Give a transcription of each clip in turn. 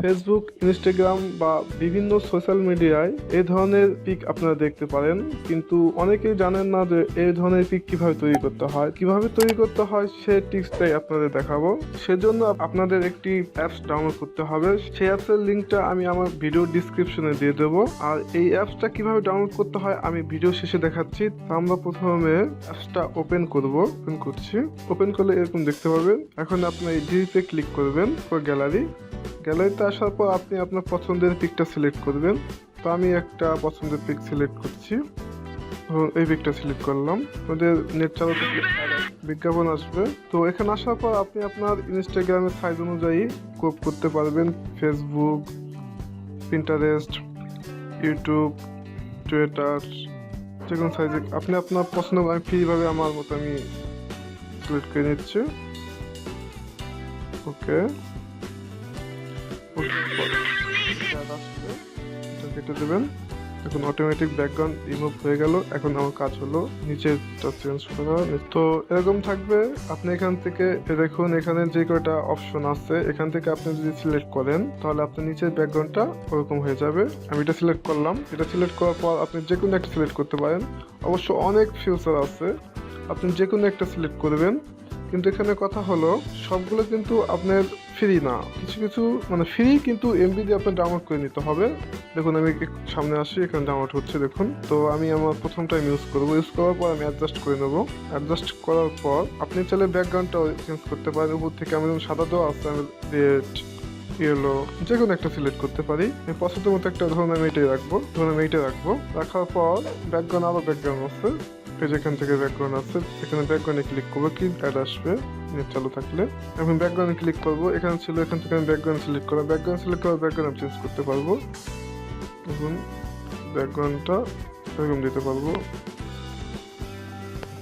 Facebook, Instagram বা বিভিন্ন social মিডিয়ায় এই ধরনের পিক আপনারা দেখতে পারেন, কিন্তু অনেকেই জানেন না যে এই ধরনের পিক কিভাবে তৈরি করতে হয়। সে টিপসটাই আপনাদের দেখাবো। সেজন্য আপনাদের একটি অ্যাপস ডাউনলোড করতে হবে। সেই অ্যাপসের লিঙ্কটা আমি আমার ভিডিও ডিসক্রিপশনে দিয়ে দেবো। আর এই অ্যাপসটা কিভাবে ডাউনলোড করতে হয় আমি ভিডিও শেষে দেখাচ্ছি। আমরা প্রথমে অ্যাপসটা ওপেন করছি। ওপেন করলে এরকম দেখতে পাবেন। এখন আপনি এই ডিলিটে ক্লিক করবেন, গ্যালারিতে আসার পর আপনি আপনার পছন্দের পিকটা সিলেক্ট করবেন। তো আমি একটা পছন্দের পিক সিলেক্ট করছি, এই পিকটা সিলেক্ট করলাম। আমাদের নেট চালাতে বিজ্ঞাপন আসবে। তো এখানে আসার পর আপনি আপনার ইনস্টাগ্রামের সাইজ অনুযায়ী ক্রপ করতে পারবেন। ফেসবুক, পিন্টারেস্ট, ইউটিউব, টুইটার, যে কোনো সাইজে আপনি আপনার পছন্দ। আমি ফ্রিভাবে আমার মতো আমি সিলেক্ট করে নিচ্ছি। ওকে, কেটে দেবেন। এখন অটোমেটিক ব্যাকগ্রাউন্ড রিমুভ হয়ে গেল। এখন আমার কাজ হলো নিচেরটা চেঞ্জ করা। তো এরকম থাকবে। আপনি এখান থেকে দেখুন, এখানে যে কয়টা অপশন আছে এখান থেকে আপনি যদি সিলেক্ট করেন তাহলে আপনার নিচের ব্যাকগ্রাউন্ডটা ওরকম হয়ে যাবে। আমি এটা সিলেক্ট করলাম। এটা সিলেক্ট করার পর আপনি যে কোনো একটা সিলেক্ট করতে পারেন। অবশ্য অনেক ফিচার আছে, আপনি যে কোনো একটা সিলেক্ট করবেন। কিন্তু এখানে কথা হলো সবগুলো কিন্তু আপনার ফ্রি না, কিছু কিছু মানে ফ্রি, কিন্তু এমবি দিয়ে আপনার ডাউনলোড করে নিতে হবে। দেখুন আমি সামনে আসি, এখানে ডাউনলোড হচ্ছে দেখুন। তো আমি আমার প্রথমটা ইউজ করবো। ইউজ করার পর আমি অ্যাডজাস্ট করে নেবো। অ্যাডজাস্ট করার পর আপনি চাইলে ব্যাকগ্রাউন্ডটাও চেঞ্জ করতে পারেন। উপর থেকে আমি সাদা দেওয়া আছে, আমি রেড, ইয়েলো, যে কোনো একটা সিলেক্ট করতে পারি। আমি পছন্দ মতো একটা ধরুন আমি এইটাই রাখবো। রাখার পর ব্যাকগ্রাউন্ড, আরো ব্যাকগ্রাউন্ড আছে, যেখান থেকে ব্যাকগ্রাউন্ড আছে এখানে ব্যাকগ্রাউন্ডে ক্লিক করবো, কি অ্যাড আসবে নেট চালু থাকলে। এখন ব্যাকগ্রাউন্ডে ক্লিক করবো, এখানে ছিল, এখান থেকে আমি ব্যাকগ্রাউন্ড সিলেক্ট করবো। ব্যাকগ্রাউন্ড চেঞ্জ করতে পারবো। এখন ব্যাকগ্রাউন্ডটা এরকম দিতে পারবো।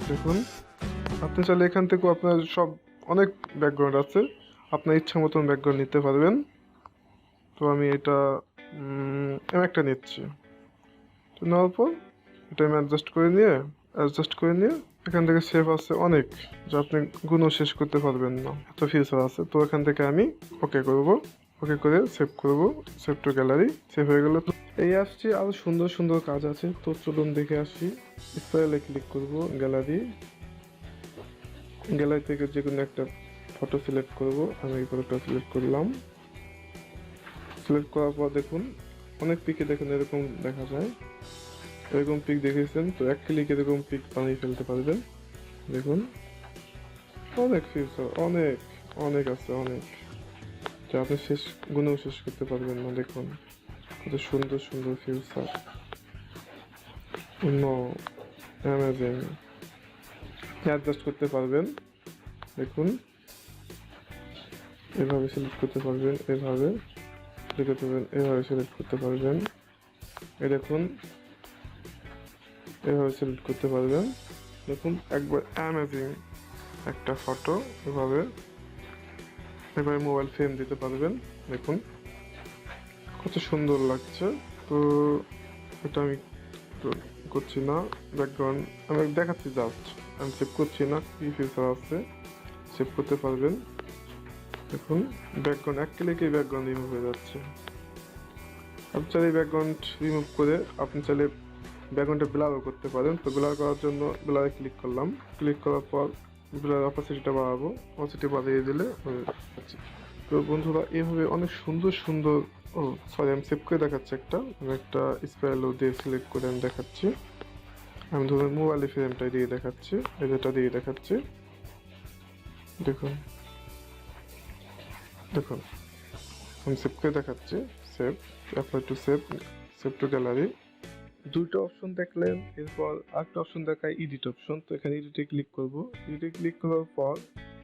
দেখুন আপনি চাইলে এখান থেকেও আপনার সব অনেক ব্যাকগ্রাউন্ড আছে, আপনার ইচ্ছা মতন ব্যাকগ্রাউন্ড নিতে পারবেন। তো আমি এটা একটা নিচ্ছি। তো নেওয়ার পর এটা আমি অ্যাডজাস্ট করে নিয়ে এখান থেকে সেভ আছে অনেক, যা আপনি গুণও শেষ করতে পারবেন না, এত ফিচার আছে। তো এখান থেকে আমি ওকে করব, ওকে করে সেভ করব। সেভ টু গ্যালারি, সেভ হয়ে গেল। এই অ্যাপসটি আরও সুন্দর সুন্দর কাজ আছে, তো চলুন দেখে আসি। স্টাইলে ক্লিক করব, গ্যালারি থেকে যে কোনো একটা ফটো সিলেক্ট করব। আমি এই ফটোটা সিলেক্ট করলাম। সিলেক্ট করার পর দেখুন অনেক পিকে দেখুন এরকম দেখা যায়। এরকম পিক দেখেছেন তো এক ক্লিকে এরকম পিক বানিয়ে ফেলতে পারবেন। দেখুন অনেক ফিচার, অনেক অনেক আছে, অনেক, যা আপনি গুণেও শেষ করতে পারবেন না। দেখুন কত সুন্দর সুন্দর ফিচার, অ্যামেজিং। অ্যাডজাস্ট করতে পারবেন। দেখুন এভাবে সিলেক্ট করতে পারবেন, এভাবে সিলেক্ট করতে পারবেন। এই দেখুন এভাবে সিলেক্ট করতে পারবেন। দেখুন একবার অ্যামেজিং একটা ফটো। এভাবে মোবাইল ফ্রেম দিতে পারবেন। দেখুন কত সুন্দর লাগছে। তো এটা আমি করছি না, ব্যাকগ্রাউন্ড আমি দেখাচ্ছি জাস্ট, আমি সেভ করছি না। কি ফিচার আছে সেভ করতে পারবেন। দেখুন ব্যাকগ্রাউন্ড এক ক্লিকে ব্যাকগ্রাউন্ড রিমুভ হয়ে যাচ্ছে। আপনি চাইলে ব্যাকগ্রাউন্ড রিমুভ করে আপনি চাইলে ব্যাকগ্রাউন্ডটা ব্লারও করতে পারেন। তো ব্লার করার জন্য ব্লারে ক্লিক করলাম। ক্লিক করার পর ব্লার অপাসিটিটা বাড়াবো, অপাসিটি বাড়িয়ে দিলে হয়ে যাচ্ছে। তো বন্ধুরা এইভাবে অনেক সুন্দর সুন্দর, আমি সেভ করে দেখাচ্ছি একটা। আমি একটা স্পাইরাল দিয়ে সিলেক্ট করে আমি দেখাচ্ছি। আমি ধরুন মোবাইলের ফ্রেমটা দিয়ে দেখাচ্ছি, এটা দিয়ে দেখাচ্ছি। দেখুন দেখুন আমি সেভ করে দেখাচ্ছি। Save, apply to save, save two gallery. দুইটা অপশন দেখলেন, এরপর আরেকটা অপশন দেখায় এডিট অপশন। তো এখানে এডিটে ক্লিক করব। এডিটে ক্লিক করার পর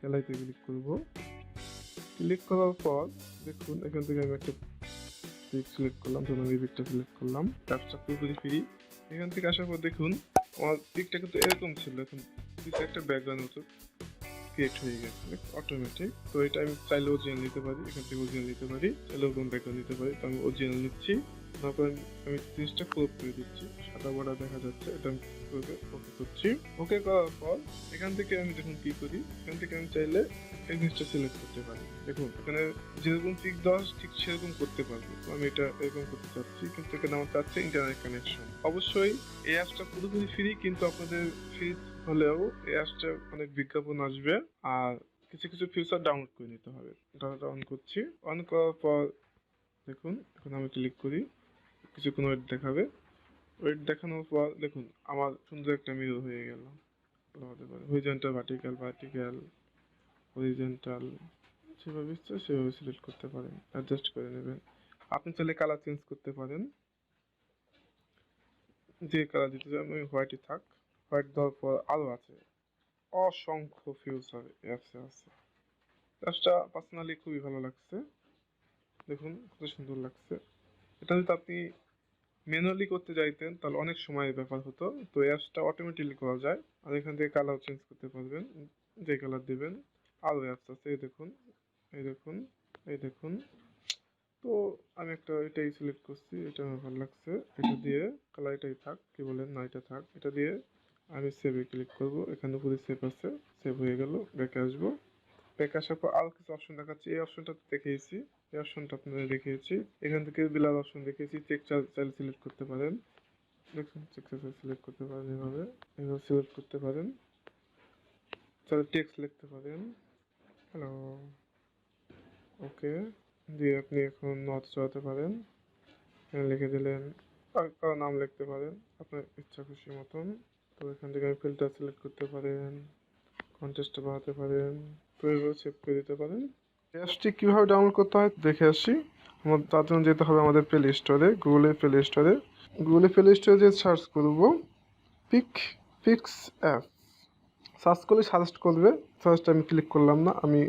গ্যালারিতে ক্লিক করব। ক্লিক করার পর দেখুন এখান থেকে আমি একটা পিক সিলেক্ট করলাম, ধরুন এই পিকটা সিলেক্ট করলাম। অ্যাপসটা পুরোপুরি ফ্রি। এখান থেকে আসার পর দেখুন আমার পিকটা কিন্তু এরকম ছিল, এখন পিছে একটা ব্যাকগ্রাউন্ড মতো ক্রিয়েট হয়ে গেছে অটোমেটিক। তো এটা আমি চাইলে অরিজিনাল নিতে পারি, এখান থেকে অরিজিনাল নিতে পারি, চাইলে ওরকম ব্যাকগ্রাউন্ড নিতে পারি। তো আমি অরিজিনাল নিচ্ছি। তারপর আমি জিনিসটা ক্রপ করে দিচ্ছি, সাদা বর্ডার দেখা যাচ্ছে, এটা আমি ওকে করছি। ওকে করার পর এখান থেকে আমি দেখুন কি করি, এখান থেকে আমি চাইলে এই জিনিসটা সিলেক্ট করতে পারি। দেখুন এখানে যেরকম টিক দেওয়া ঠিক সেরকম করতে পারবো। তো আমি এটা এরকম করতে চাচ্ছি, কিন্তু এখানে আমার চাচ্ছে ইন্টারনেট কানেকশন। অবশ্যই এই অ্যাপসটা পুরোপুরি ফ্রি, কিন্তু আপনাদের ফ্রি হলেও এই অ্যাপসটা অনেক বিজ্ঞাপন আসবে, আর কিছু কিছু ফিচার ডাউনলোড করে নিতে হবে। ডাটাটা অন করছি, অন করার পর দেখুন এখন আমি ক্লিক করি, কিছুক্ষণ ওয়েট দেখাবে। ওয়েট দেখানোর পর দেখুন আমার সুন্দর একটা মিরর হয়ে গেল। হতে পারে হরিজন্টাল, ভার্টিক্যাল, ভার্টিক্যাল, হরিজন্টাল, যেভাবে ইচ্ছে সেভাবে সিলেক্ট করতে পারেন, অ্যাডজাস্ট করে নেবেন। আপনি চাইলে কালার চেঞ্জ করতে পারেন, যে কালার দিতে চান ওই হোয়াইটই থাক। হোয়াইট দেওয়ার পর আরও আছে অসংখ্য ফিউচার অ্যাপসে আছে। অ্যাপসটা পার্সোনালি খুবই ভালো লাগছে, দেখুন কত সুন্দর লাগছে। এটা যদি আপনি ম্যানুয়ালি করতে চাইতেন তাহলে অনেক সময়ের ব্যাপার হতো, তো অ্যাপসটা অটোমেটিকলি করা যায়। আর এখান থেকে কালার চেঞ্জ করতে পারবেন, যে কালার দেবেন। আরও অ্যাপস আছে, এই দেখুন, এই দেখুন, এই দেখুন। তো আমি একটা এটাই সিলেক্ট করছি, এটা আমার ভালো লাগছে, এটা দিয়ে কালার এটাই থাক, কি বলেন না এটা থাক। এটা দিয়ে আমি সেভে ক্লিক করব, এখানে উপরে সেভ আছে, সেভ হয়ে গেল। ব্যাকে আসবো, ব্যাকে আসার পর আরও কিছু অপশন দেখাচ্ছি। এই অপশনটা দেখিয়েছি, এই অপশনটা আপনাদের দেখিয়েছি। এখান থেকে বিলার অপশন দেখিয়েছি, চেক চাইলে সিলেক্ট করতে পারেন। দেখুন চেক চাইলে সিলেক্ট করতে পারেন, এভাবে এভাবে সিলেক্ট করতে পারেন। চাইলে টেক্সট লিখতে পারেন, হ্যালো, ওকে দিয়ে আপনি এখন নট চলাতে পারেন। এখানে লিখে দিলেন, আর কারো নাম লিখতে পারেন আপনার ইচ্ছা খুশি মতন। তো এখান থেকে আমি ফিল্টার সিলেক্ট করতে পারেন, কন্টেস্ট বাড়াতে পারেন, তো এভাবে সেভ করে দিতে পারেন। অ্যাপসটি কীভাবে ডাউনলোড করতে হয় দেখে আসি। তার জন্য যেতে হবে আমাদের প্লে স্টোরে, গুগলের প্লে স্টোরে। গুগলে প্লে স্টোরে যে সার্চ করব পিক্স অ্যাপ, সার্চ করলে সাজেস্ট করবে। সার্চটা আমি ক্লিক করলাম না, আমি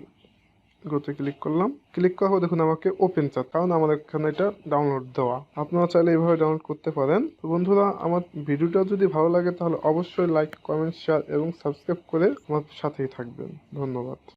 গোতে ক্লিক করলাম। ক্লিক করার পর দেখুন আমাকে ওপেন চাপ, কারণ আমার এখানে এটা ডাউনলোড দেওয়া। আপনারা চাইলে এইভাবে ডাউনলোড করতে পারেন। তো বন্ধুরা, আমার ভিডিওটা যদি ভালো লাগে তাহলে অবশ্যই লাইক, কমেন্ট, শেয়ার এবং সাবস্ক্রাইব করে আমার সাথেই থাকবেন। ধন্যবাদ।